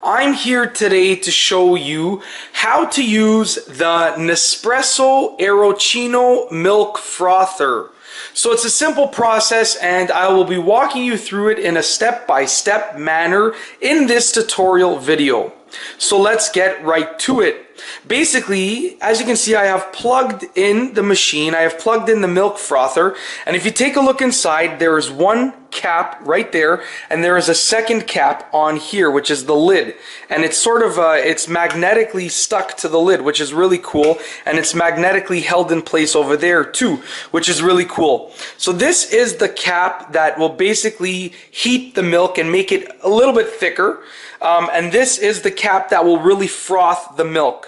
I'm here today to show you how to use the Nespresso Aeroccino milk frother. So it's a simple process and I will be walking you through it in a step-by-step manner in this tutorial video. So let's get right to it. Basically, as you can see, I have plugged in the machine, I have plugged in the milk frother, and if you take a look inside, there is one cap right there, and there is a second cap on here, which is the lid, and it's sort of it's magnetically stuck to the lid, which is really cool, and it's magnetically held in place over there too, which is really cool. So this is the cap that will basically heat the milk and make it a little bit thicker, and this is the cap that will really froth the milk.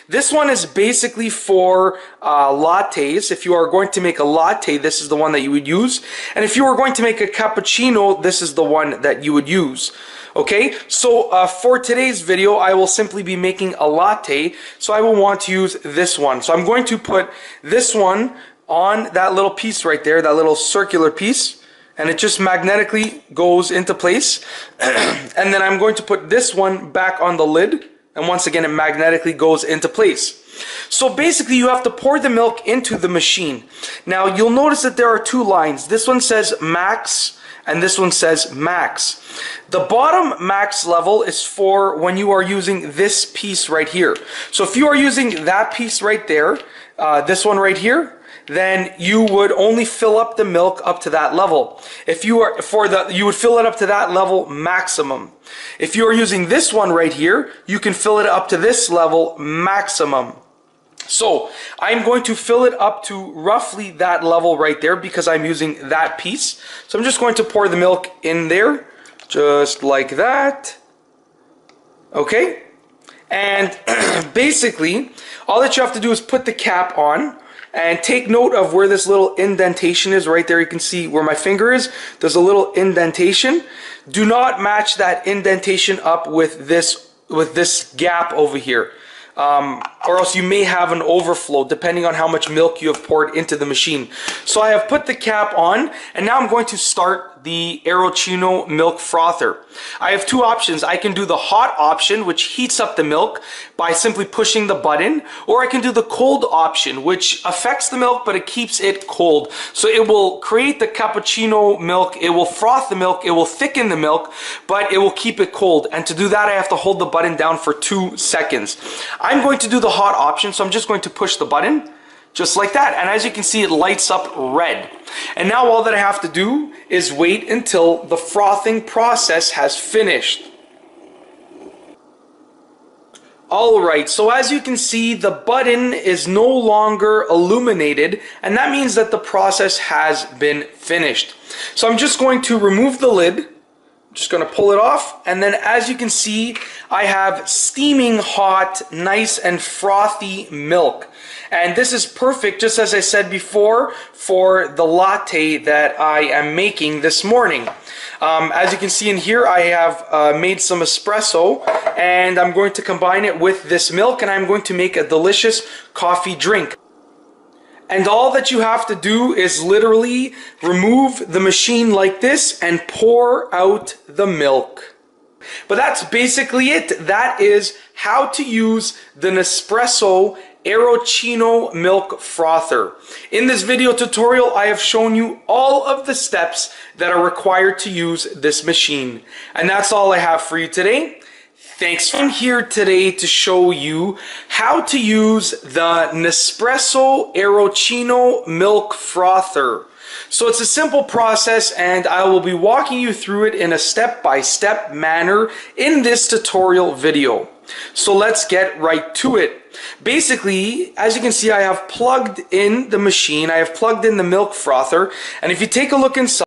This one is basically for lattes. If you are going to make a latte, this is the one that you would use. And if you are going to make a cappuccino, this is the one that you would use. Okay, so for today's video, I will simply be making a latte. So I will want to use this one. So I'm going to put this one on that little piece right there, that little circular piece. And it just magnetically goes into place. And then I'm going to put this one back on the lid. And once again, it magnetically goes into place. So basically, you have to pour the milk into the machine. Now, you'll notice that there are two lines. This one says max, and this one says max. The bottom max level is for when you are using this piece right here. So if you are using that piece right there, this one right here, then you would only fill up the milk up to that level. If you are you would fill it up to that level maximum. If you are using this one right here, you can fill it up to this level maximum. So I'm going to fill it up to roughly that level right there because I'm using that piece. So I'm just going to pour the milk in there, just like that. Okay? And basically, all that you have to do is put the cap on. And take note of where this little indentation is right there. You can see where my finger is. There's a little indentation. Do not match that indentation up with this gap over here. Or else you may have an overflow depending on how much milk you have poured into the machine. So I have put the cap on and now I'm going to start the Aeroccino milk frother. I have two options. I can do the hot option, which heats up the milk by simply pushing the button, or I can do the cold option, which affects the milk but it keeps it cold. So it will create the cappuccino milk, it will froth the milk, it will thicken the milk, but it will keep it cold. And to do that I have to hold the button down for 2 seconds. I'm going to do the hot option, so I'm just going to push the button just like that, and as you can see, it lights up red. And now all that I have to do is wait until the frothing process has finished. Alright, so as you can see, the button is no longer illuminated, and that means that the process has been finished. So I'm just going to remove the lid. I'm just going to pull it off, and then as you can see, I have steaming hot, nice and frothy milk. And this is perfect, just as I said before, for the latte that I am making this morning. As you can see in here, I have made some espresso, and I'm going to combine it with this milk, and I'm going to make a delicious coffee drink. And all that you have to do is literally remove the machine like this and pour out the milk. But that's basically it. That is how to use the Nespresso Aeroccino milk frother. In this video tutorial, I have shown you all of the steps that are required to use this machine. And that's all I have for you today. Thanks. I'm here today to show you how to use the Nespresso Aeroccino milk frother. So it's a simple process and I will be walking you through it in a step-by-step manner in this tutorial video. So let's get right to it. Basically, as you can see, I have plugged in the machine, I have plugged in the milk frother, and if you take a look inside,